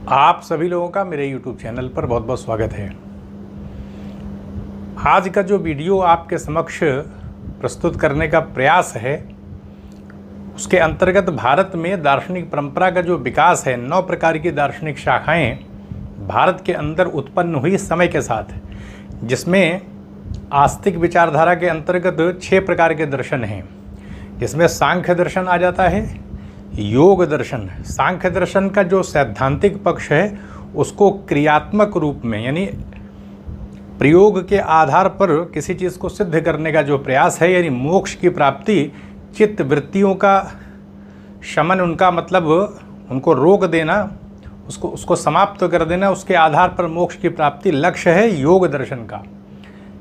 आप सभी लोगों का मेरे YouTube चैनल पर बहुत बहुत स्वागत है। आज का जो वीडियो आपके समक्ष प्रस्तुत करने का प्रयास है, उसके अंतर्गत भारत में दार्शनिक परंपरा का जो विकास है, 9 प्रकार की दार्शनिक शाखाएं भारत के अंदर उत्पन्न हुई समय के साथ, जिसमें आस्तिक विचारधारा के अंतर्गत 6 प्रकार के दर्शन हैं, जिसमें सांख्य दर्शन आ जाता है, योग दर्शन। सांख्य दर्शन का जो सैद्धांतिक पक्ष है उसको क्रियात्मक रूप में, यानी प्रयोग के आधार पर किसी चीज़ को सिद्ध करने का जो प्रयास है, यानी मोक्ष की प्राप्ति, चित्त वृत्तियों का शमन, उनका मतलब उनको रोक देना, उसको समाप्त कर देना, उसके आधार पर मोक्ष की प्राप्ति लक्ष्य है योग दर्शन का।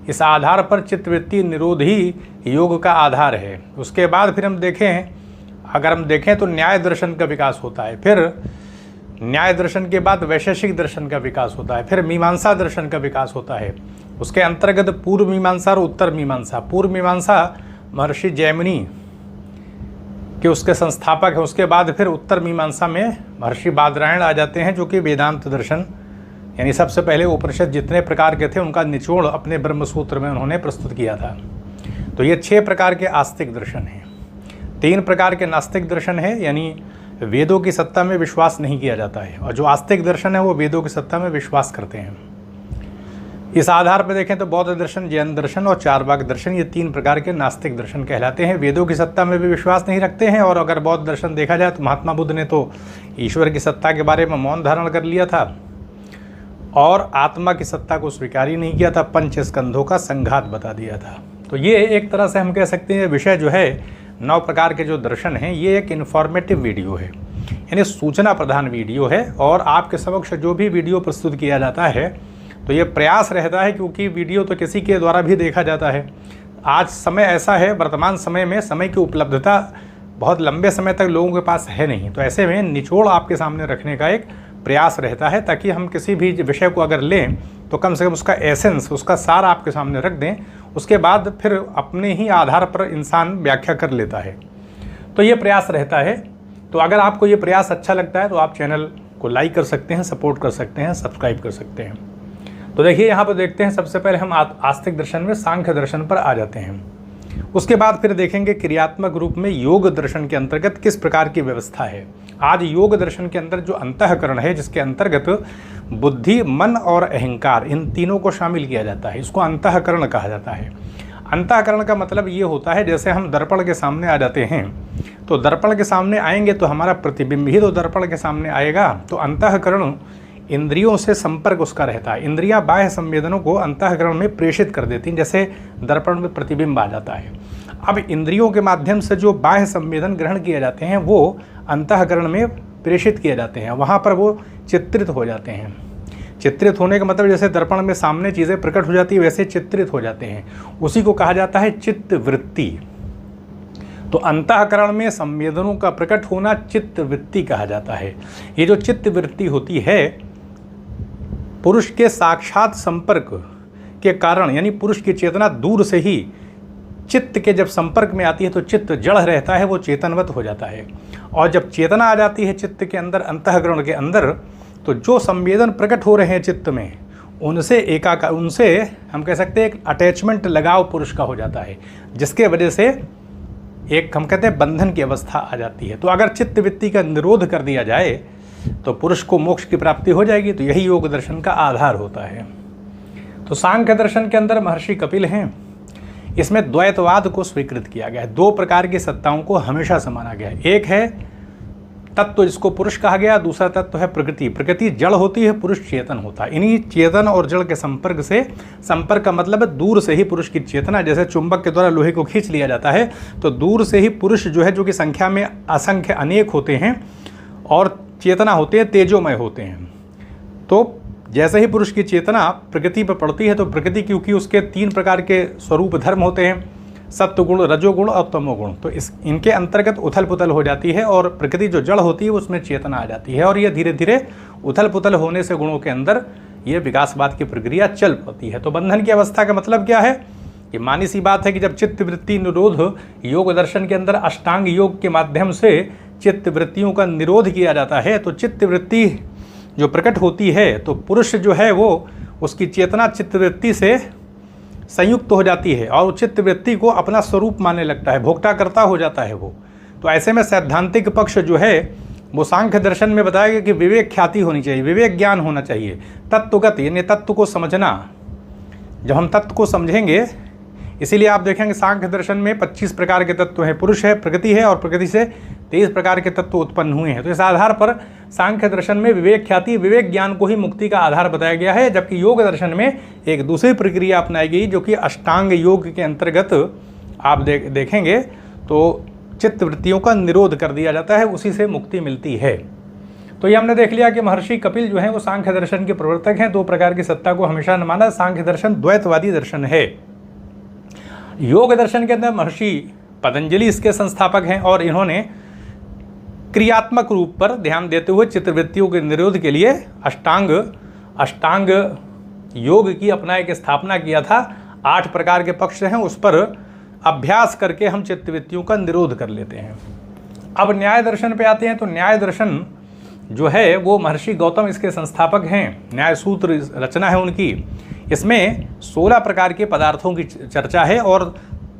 इस आधार पर चित्तवृत्ति निरोध ही योग का आधार है। उसके बाद फिर हम देखें तो न्याय दर्शन का विकास होता है, फिर न्याय दर्शन के बाद वैशेषिक दर्शन का विकास होता है, फिर मीमांसा दर्शन का विकास होता है। उसके अंतर्गत पूर्व मीमांसा और उत्तर मीमांसा। पूर्व मीमांसा महर्षि जैमिनी के उसके संस्थापक हैं। उसके बाद फिर उत्तर मीमांसा में महर्षि बादरायण आ जाते हैं, जो कि वेदांत दर्शन, यानी सबसे पहले उपनिषद जितने प्रकार के थे उनका निचोड़ अपने ब्रह्मसूत्र में उन्होंने प्रस्तुत किया था। तो ये 6 प्रकार के आस्तिक दर्शन हैं। 3 प्रकार के नास्तिक दर्शन है, यानी वेदों की सत्ता में विश्वास नहीं किया जाता है, और जो आस्तिक दर्शन है वो वेदों की सत्ता में विश्वास करते हैं। इस आधार पर देखें तो बौद्ध दर्शन, जैन दर्शन और चारवाक दर्शन, ये 3 प्रकार के नास्तिक दर्शन कहलाते हैं। वेदों की सत्ता में भी विश्वास नहीं रखते हैं, और अगर बौद्ध दर्शन देखा जाए तो महात्मा बुद्ध ने तो ईश्वर की सत्ता के बारे में मौन धारण कर लिया था और आत्मा की सत्ता को स्वीकार ही नहीं किया था, 5 स्कंधों का संघात बता दिया था। तो ये एक तरह से हम कह सकते हैं विषय जो है 9 प्रकार के जो दर्शन हैं, ये एक इन्फॉर्मेटिव वीडियो है, यानी सूचना प्रधान वीडियो है। और आपके समक्ष जो भी वीडियो प्रस्तुत किया जाता है तो ये प्रयास रहता है, क्योंकि वीडियो तो किसी के द्वारा भी देखा जाता है। आज समय ऐसा है, वर्तमान समय में समय की उपलब्धता बहुत लंबे समय तक लोगों के पास है नहीं, तो ऐसे में निचोड़ आपके सामने रखने का एक प्रयास रहता है, ताकि हम किसी भी विषय को अगर लें तो कम से कम उसका एसेंस, उसका सार आपके सामने रख दें। उसके बाद फिर अपने ही आधार पर इंसान व्याख्या कर लेता है। तो ये प्रयास रहता है। तो अगर आपको ये प्रयास अच्छा लगता है तो आप चैनल को लाइक कर सकते हैं, सपोर्ट कर सकते हैं, सब्सक्राइब कर सकते हैं। तो देखिए यहाँ पर देखते हैं, सबसे पहले हम आस्तिक दर्शन में सांख्य दर्शन पर आ जाते हैं। उसके बाद फिर देखेंगे क्रियात्मक रूप में योग दर्शन के अंतर्गत किस प्रकार की व्यवस्था है। आज योग दर्शन के अंदर जो अंतःकरण है, जिसके अंतर्गत बुद्धि, मन और अहंकार, इन तीनों को शामिल किया जाता है, इसको अंतःकरण कहा जाता है। अंतःकरण का मतलब ये होता है, जैसे हम दर्पण के सामने आ जाते हैं, तो दर्पण के सामने आएंगे तो हमारा प्रतिबिंब ही तो दर्पण के सामने आएगा। तो अंतःकरण इंद्रियों से संपर्क उसका रहता है। इंद्रियां बाह्य संवेदनों को अंतःकरण में प्रेषित कर देती हैं, जैसे दर्पण में प्रतिबिंब आ जाता है। अब इंद्रियों के माध्यम से जो बाह्य संवेदन ग्रहण किए जाते हैं वो अंतःकरण में प्रेषित किए जाते हैं, वहाँ पर वो चित्रित हो जाते हैं। चित्रित होने का मतलब जैसे दर्पण में सामने चीज़ें प्रकट हो जाती है, वैसे चित्रित हो जाते हैं। उसी को कहा जाता है चित्त वृत्ति। तो अंतःकरण में संवेदनों का प्रकट होना चित्त वृत्ति कहा जाता है। ये जो चित्त वृत्ति होती है, पुरुष के साक्षात संपर्क के कारण, यानी पुरुष की चेतना दूर से ही चित्त के जब संपर्क में आती है तो चित्त जड़ रहता है, वो चेतनवत हो जाता है। और जब चेतना आ जाती है चित्त के अंदर, अंतःकरण के अंदर, तो जो संवेदन प्रकट हो रहे हैं चित्त में, उनसे हम कह सकते हैं एक अटैचमेंट, लगाव पुरुष का हो जाता है, जिसके वजह से एक हम कहते हैं बंधन की अवस्था आ जाती है। तो अगर चित्त वृत्ति का निरोध कर दिया जाए तो पुरुष को मोक्ष की प्राप्ति हो जाएगी। तो यही योग दर्शन का आधार होता है। तो सांख्य दर्शन के अंदर महर्षि कपिल हैं। इसमें द्वैतवाद को स्वीकृत किया गया है। 2 प्रकार की सत्ताओं को हमेशा से माना गया है। एक है तत्व, जिसको पुरुष कहा गया, दूसरा तत्व है प्रकृति। प्रकृति जड़ होती है, पुरुष चेतन होता है। इन्हीं चेतन और जड़ के संपर्क से, संपर्क का मतलब है दूर से ही पुरुष की चेतना, जैसे चुंबक के द्वारा लोहे को खींच लिया जाता है, तो दूर से ही पुरुष जो है, जो कि संख्या में असंख्य अनेक होते हैं और चेतना होते हैं, तेजोमय होते हैं। तो जैसे ही पुरुष की चेतना प्रकृति पर पड़ती है तो प्रकृति, क्योंकि उसके 3 प्रकार के स्वरूप धर्म होते हैं, सत्वगुण, रजोगुण और तमोगुण, तो इनके अंतर्गत उथल पुथल हो जाती है, और प्रकृति जो जड़ होती है उसमें चेतना आ जाती है, और ये धीरे धीरे उथल पुथल होने से गुणों के अंदर ये विकासवाद की प्रक्रिया चल पड़ती है। तो बंधन की अवस्था का मतलब क्या है? कि मानी सी बात है कि जब चित्त वृत्ति निरोध योग दर्शन के अंदर अष्टांग योग के माध्यम से चित्त वृत्तियों का निरोध किया जाता है, तो चित्त वृत्ति जो प्रकट होती है तो पुरुष जो है वो उसकी चेतना चित्तवृत्ति से संयुक्त हो जाती है और चित्तवृत्ति को अपना स्वरूप मानने लगता है, भोक्ता करता हो जाता है वो। तो ऐसे में सैद्धांतिक पक्ष जो है वो सांख्य दर्शन में बताया गया कि विवेक ख्याति होनी चाहिए, विवेक ज्ञान होना चाहिए, तत्वगत यानी तत्व को समझना। जब हम तत्व को समझेंगे, इसीलिए आप देखेंगे सांख्य दर्शन में 25 प्रकार के तत्व हैं, पुरुष है, प्रकृति है और प्रकृति से 23 प्रकार के तत्व उत्पन्न हुए हैं। तो इस आधार पर सांख्य दर्शन में विवेक ख्याति, विवेक ज्ञान को ही मुक्ति का आधार बताया गया है, जबकि योग दर्शन में एक दूसरी प्रक्रिया अपनाई गई जो कि अष्टांग योग के अंतर्गत आप देखेंगे तो चित्त वृत्तियों का निरोध कर दिया जाता है, उसी से मुक्ति मिलती है। तो ये हमने देख लिया कि महर्षि कपिल जो है वो सांख्य दर्शन के प्रवर्तक हैं। 2 प्रकार की सत्ता को हमेशा न माना। सांख्य दर्शन द्वैतवादी दर्शन है। योग दर्शन के अंदर महर्षि पतंजलि इसके संस्थापक हैं और इन्होंने क्रियात्मक रूप पर ध्यान देते हुए चित्तवृत्तियों के निरोध के लिए अष्टांग योग की अपना एक स्थापना किया था। 8 प्रकार के पक्ष हैं, उस पर अभ्यास करके हम चित्तवृत्तियों का निरोध कर लेते हैं। अब न्याय दर्शन पे आते हैं। तो न्याय दर्शन जो है वो महर्षि गौतम इसके संस्थापक हैं। न्याय सूत्र रचना है उनकी। इसमें 16 प्रकार के पदार्थों की चर्चा है और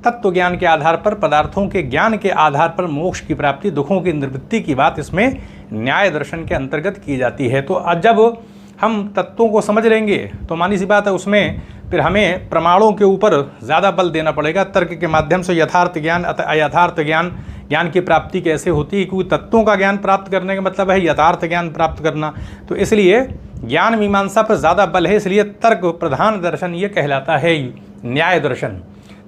तत्व ज्ञान के आधार पर, पदार्थों के ज्ञान के आधार पर मोक्ष की प्राप्ति, दुखों की निवृत्ति की बात इसमें न्याय दर्शन के अंतर्गत की जाती है। तो जब हम तत्वों को समझ लेंगे तो मानी सी बात है, उसमें फिर हमें प्रमाणों के ऊपर ज़्यादा बल देना पड़ेगा। तर्क के माध्यम से यथार्थ ज्ञान, अयथार्थ ज्ञान की प्राप्ति कैसे होती है, क्योंकि तत्वों का ज्ञान प्राप्त करने का मतलब है यथार्थ ज्ञान प्राप्त करना। तो इसलिए ज्ञान मीमांसा पर ज़्यादा बल है, इसलिए तर्क प्रधान दर्शन ये कहलाता है न्याय दर्शन।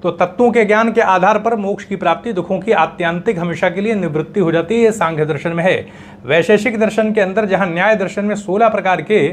तो तत्वों के ज्ञान के आधार पर मोक्ष की प्राप्ति, दुखों की आत्यंतिक हमेशा के लिए निवृत्ति हो जाती है। ये सांख्य दर्शन में है। वैशेषिक दर्शन के अंदर जहाँ न्याय दर्शन में 16 प्रकार के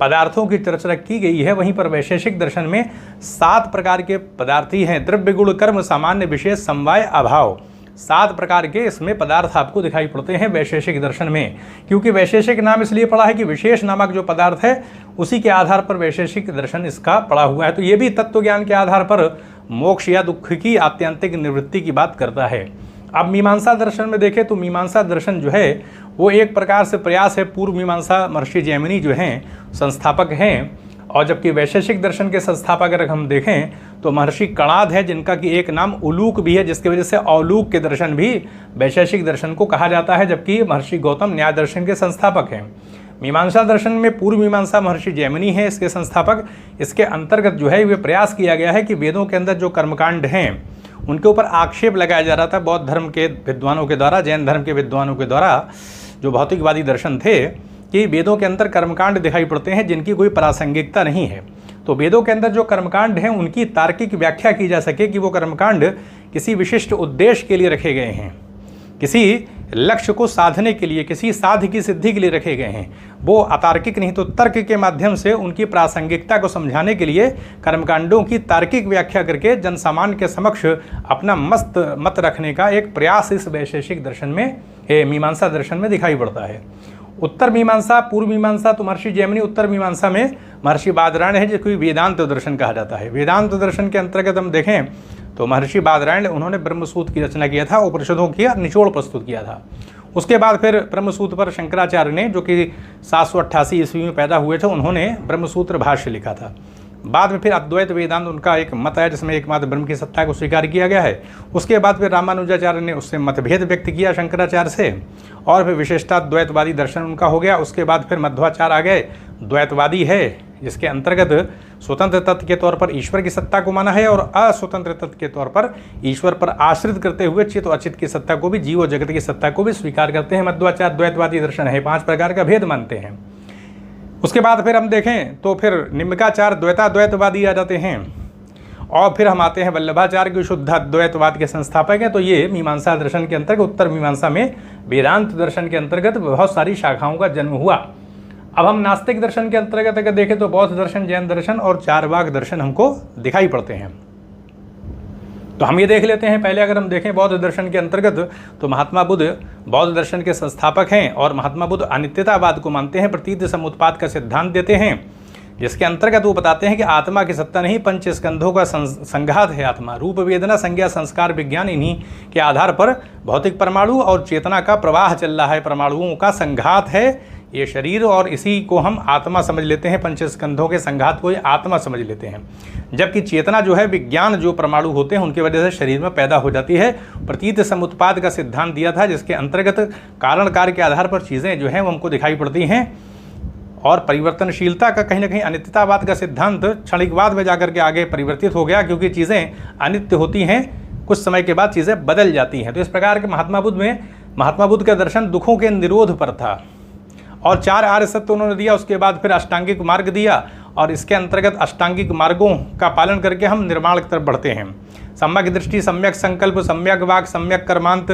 पदार्थों की चर्चा की गई है, वहीं पर वैशेषिक दर्शन में 7 प्रकार के पदार्थ ही हैं। द्रव्य गुण कर्म सामान्य विशेष समवाय अभाव, 7 प्रकार के इसमें पदार्थ आपको दिखाई पड़ते हैं वैशेषिक दर्शन में। क्योंकि वैशेषिक नाम इसलिए पड़ा है कि विशेष नामक जो पदार्थ है उसी के आधार पर वैशेषिक दर्शन इसका पड़ा हुआ है। तो ये भी तत्व ज्ञान के आधार पर मोक्ष या दुख की आत्यंतिक निवृत्ति की बात करता है। अब मीमांसा दर्शन में देखें तो मीमांसा दर्शन जो है वो एक प्रकार से प्रयास है। पूर्व मीमांसा महर्षि जैमिनी जो हैं संस्थापक हैं, और जबकि वैशेषिक दर्शन के संस्थापक अगर हम देखें तो महर्षि कणाद है, जिनका कि एक नाम उलूक भी है, जिसकी वजह से औलूक के दर्शन भी वैशेषिक दर्शन को कहा जाता है। जबकि महर्षि गौतम न्याय दर्शन के संस्थापक हैं। मीमांसा दर्शन में पूर्व मीमांसा महर्षि जैमिनी है इसके संस्थापक। इसके अंतर्गत जो है वे प्रयास किया गया है कि वेदों के अंदर जो कर्मकांड हैं उनके ऊपर आक्षेप लगाया जा रहा था बौद्ध धर्म के विद्वानों के द्वारा, जैन धर्म के विद्वानों के द्वारा, जो भौतिकवादी दर्शन थे, कि वेदों के अंदर कर्मकांड दिखाई पड़ते हैं जिनकी कोई प्रासंगिकता नहीं है। तो वेदों के अंदर जो कर्मकांड हैं उनकी तार्किक व्याख्या की जा सके कि वो कर्मकांड किसी विशिष्ट उद्देश्य के लिए रखे गए हैं, किसी लक्ष्य को साधने के लिए, किसी साध्य की सिद्धि के लिए रखे गए हैं। वो अतार्किक नहीं तो तर्क के माध्यम से उनकी प्रासंगिकता को समझाने के लिए कर्मकांडों की तार्किक व्याख्या करके जनसामान्य के समक्ष अपना मत रखने का एक प्रयास इस वैशेषिक दर्शन में, मीमांसा दर्शन में दिखाई पड़ता है। उत्तर मीमांसा, पूर्व मीमांसा तो महर्षि जैमिनी, उत्तर मीमांसा में महर्षि बादरायण है, जिसको वेदांत दर्शन कहा जाता है। वेदांत दर्शन के अंतर्गत हम देखें तो महर्षि बादरायण उन्होंने ब्रह्मसूत्र की रचना किया था, उपनिषदों की निचोड़ प्रस्तुत किया था। उसके बाद फिर ब्रह्मसूत्र पर शंकराचार्य ने, जो कि 788 ईस्वी में पैदा हुए थे, उन्होंने ब्रह्मसूत्र भाष्य लिखा था। बाद में फिर अद्वैत वेदांत उनका एक मत है जिसमें एकमात्र ब्रह्म की सत्ता को स्वीकार किया गया है। उसके बाद फिर रामानुजाचार्य ने उससे मतभेद व्यक्त किया शंकराचार्य से, और फिर विशेषता द्वैतवादी दर्शन उनका हो गया। उसके बाद फिर मध्वाचार्य आ गए, द्वैतवादी है, जिसके अंतर्गत स्वतंत्र तत्व के तौर पर ईश्वर की सत्ता को माना है और अस्वतंत्र तत्व के तौर पर ईश्वर पर आश्रित करते हुए चित और अचित की सत्ता को भी, जीव और जगत की सत्ता को भी स्वीकार करते हैं। मध्वाचार्य द्वैतवादी दर्शन है, 5 प्रकार का भेद मानते हैं। उसके बाद फिर हम देखें तो फिर निम्बिकाचार्य द्वैतवादी आ जाते हैं, और फिर हम आते हैं वल्लभाचार्य की शुद्ध अद्वैतवाद के संस्थापक हैं। तो ये मीमांसा दर्शन के अंतर्गत, उत्तर मीमांसा में वेदांत दर्शन के अंतर्गत बहुत सारी शाखाओं का जन्म हुआ। अब हम नास्तिक दर्शन के अंतर्गत अगर देखें तो बौद्ध दर्शन, जैन दर्शन और चारवाक दर्शन हमको दिखाई पड़ते हैं। तो हम ये देख लेते हैं। पहले अगर हम देखें बौद्ध दर्शन के अंतर्गत तो महात्मा बुद्ध बौद्ध दर्शन के संस्थापक हैं, और महात्मा बुद्ध अनित्यतावाद को मानते हैं, प्रतीत समुत्पाद का सिद्धांत देते हैं, जिसके अंतर्गत वो बताते हैं कि आत्मा की सत्ता नहीं, पंच स्कंधों का संघात है आत्मा। रूप वेदना संज्ञा संस्कार विज्ञान, इन्हीं के आधार पर भौतिक परमाणु और चेतना का प्रवाह चल रहा है, परमाणुओं का संघात है, ये शरीर और इसी को हम आत्मा समझ लेते हैं, पंचस्कंधों के संघात को ये आत्मा समझ लेते हैं। जबकि चेतना जो है विज्ञान जो परमाणु होते हैं उनकी वजह से शरीर में पैदा हो जाती है। प्रतीत समुत्पाद का सिद्धांत दिया था, जिसके अंतर्गत कारण कार्य के आधार पर चीज़ें जो हैं वो हमको दिखाई पड़ती हैं। और परिवर्तनशीलता का कहीं ना कहीं अनित्यतावाद का सिद्धांत क्षणिकवाद में जाकर के आगे परिवर्तित हो गया, क्योंकि चीज़ें अनित्य होती हैं, कुछ समय के बाद चीज़ें बदल जाती हैं। तो इस प्रकार के महात्मा बुद्ध का दर्शन दुखों के निरोध पर था। और 4 आर्य सत्य उन्होंने दिया, उसके बाद फिर अष्टांगिक मार्ग दिया, और इसके अंतर्गत अष्टांगिक मार्गों का पालन करके हम निर्माण की तरफ बढ़ते हैं। सम्यक दृष्टि, सम्यक संकल्प, सम्यक वाक, सम्यक कर्मांत,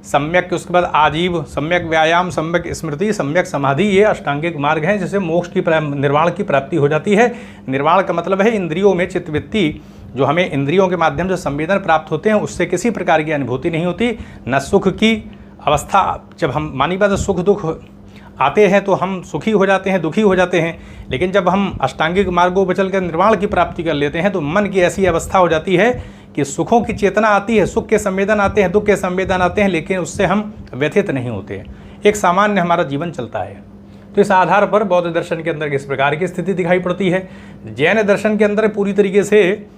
सम्यक, उसके बाद आजीव, सम्यक व्यायाम, सम्यक स्मृति, सम्यक समाधि, ये अष्टांगिक मार्ग हैं जिससे मोक्ष की निर्वाण की प्राप्ति हो जाती है। निर्वाण का मतलब है इंद्रियों में चित्तवृत्ति, जो हमें इंद्रियों के माध्यम से संवेदन प्राप्त होते हैं उससे किसी प्रकार की अनुभूति नहीं होती। न सुख की अवस्था, जब हम मानी बात सुख दुख आते हैं तो हम सुखी हो जाते हैं, दुखी हो जाते हैं, लेकिन जब हम अष्टांगिक मार्गों पर चलकर निर्वाण की प्राप्ति कर लेते हैं तो मन की ऐसी अवस्था हो जाती है कि सुखों की चेतना आती है, सुख के संवेदन आते हैं, दुख के संवेदन आते हैं, लेकिन उससे हम व्यथित नहीं होते, एक सामान्य हमारा जीवन चलता है। तो इस आधार पर बौद्ध दर्शन के अंदर इस प्रकार की स्थिति दिखाई पड़ती है। जैन दर्शन के अंदर पूरी तरीके से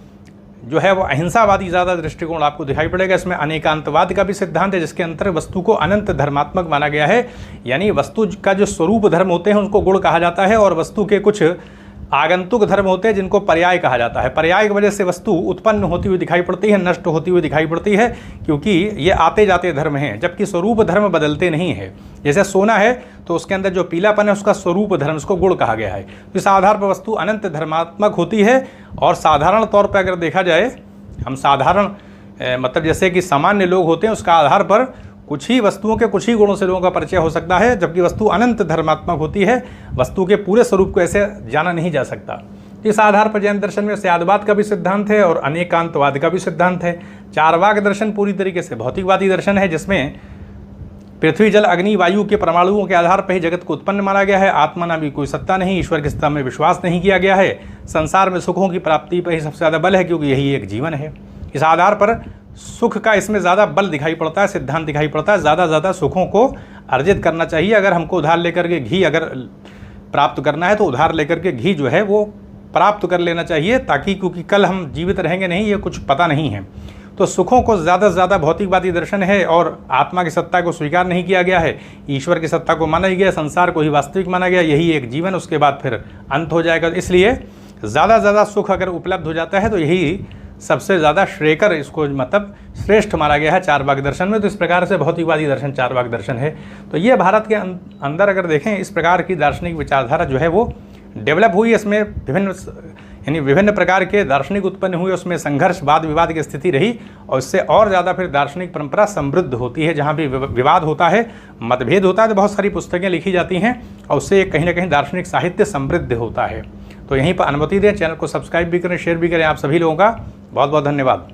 जो है वो अहिंसावादी ज़्यादा दृष्टिकोण आपको दिखाई पड़ेगा। इसमें अनेकांतवाद का भी सिद्धांत है, जिसके अंतर वस्तु को अनंत धर्मात्मक माना गया है, यानी वस्तु का जो स्वरूप धर्म होते हैं उनको गुण कहा जाता है, और वस्तु के कुछ आगंतुक धर्म होते हैं जिनको पर्याय कहा जाता है। पर्याय की वजह से वस्तु उत्पन्न होती हुई दिखाई पड़ती है, नष्ट होती हुई दिखाई पड़ती है, क्योंकि ये आते जाते धर्म हैं, जबकि स्वरूप धर्म बदलते नहीं है। जैसे सोना है तो उसके अंदर जो पीलापन है उसका स्वरूप धर्म, उसको गुण कहा गया है। तो इस आधार पर वस्तु अनंत धर्मात्मक होती है। और साधारण तौर पर अगर देखा जाए, हम साधारण मतलब जैसे कि सामान्य लोग होते हैं, उसका आधार पर कुछ ही वस्तुओं के कुछ ही गुणों से लोगों का परिचय हो सकता है, जबकि वस्तु अनंत धर्मात्मक होती है, वस्तु के पूरे स्वरूप को ऐसे जाना नहीं जा सकता। इस आधार पर जैन दर्शन में स्यादवाद का भी सिद्धांत है और अनेकांतवाद का भी सिद्धांत है। चारवाक दर्शन पूरी तरीके से भौतिकवादी दर्शन है, जिसमें पृथ्वी जल अग्नि वायु के परमाणुओं के आधार पर ही जगत को उत्पन्न माना गया है। आत्मा नाम की कोई सत्ता नहीं, ईश्वर की सत्ता में विश्वास नहीं किया गया है। संसार में सुखों की प्राप्ति पर ही सबसे ज़्यादा बल है, क्योंकि यही एक जीवन है। इस आधार पर सुख का इसमें ज़्यादा बल दिखाई पड़ता है, सिद्धांत दिखाई पड़ता है। ज़्यादा सुखों को अर्जित करना चाहिए। अगर हमको उधार लेकर के घी अगर प्राप्त करना है तो उधार लेकर के घी जो है वो प्राप्त कर लेना चाहिए, ताकि क्योंकि कल हम जीवित रहेंगे नहीं, ये कुछ पता नहीं है। तो सुखों को ज़्यादा से ज़्यादा भौतिकवादी दर्शन है, और आत्मा की सत्ता को स्वीकार नहीं किया गया है, ईश्वर की सत्ता को माना गया, संसार को ही वास्तविक माना गया, यही एक जीवन, उसके बाद फिर अंत हो जाएगा। इसलिए ज़्यादा सुख अगर उपलब्ध हो जाता है तो यही सबसे ज़्यादा श्रेयकर, इसको मतलब श्रेष्ठ माना गया है चारवाक दर्शन में। तो इस प्रकार से भौतिकवादी दर्शन चारवाक दर्शन है। तो ये भारत के अंदर अगर देखें, इस प्रकार की दार्शनिक विचारधारा जो है वो डेवलप हुई। इसमें विभिन्न प्रकार के दार्शनिक उत्पन्न हुए, उसमें संघर्ष वाद विवाद की स्थिति रही, और इससे और ज़्यादा फिर दार्शनिक परंपरा समृद्ध होती है। जहाँ भी विवाद होता है, मतभेद होता है, तो बहुत सारी पुस्तकें लिखी जाती हैं, और उससे कहीं ना कहीं दार्शनिक साहित्य समृद्ध होता है। तो यहीं पर अनुमति दें, चैनल को सब्सक्राइब भी करें, शेयर भी करें। आप सभी लोगों का बहुत बहुत धन्यवाद।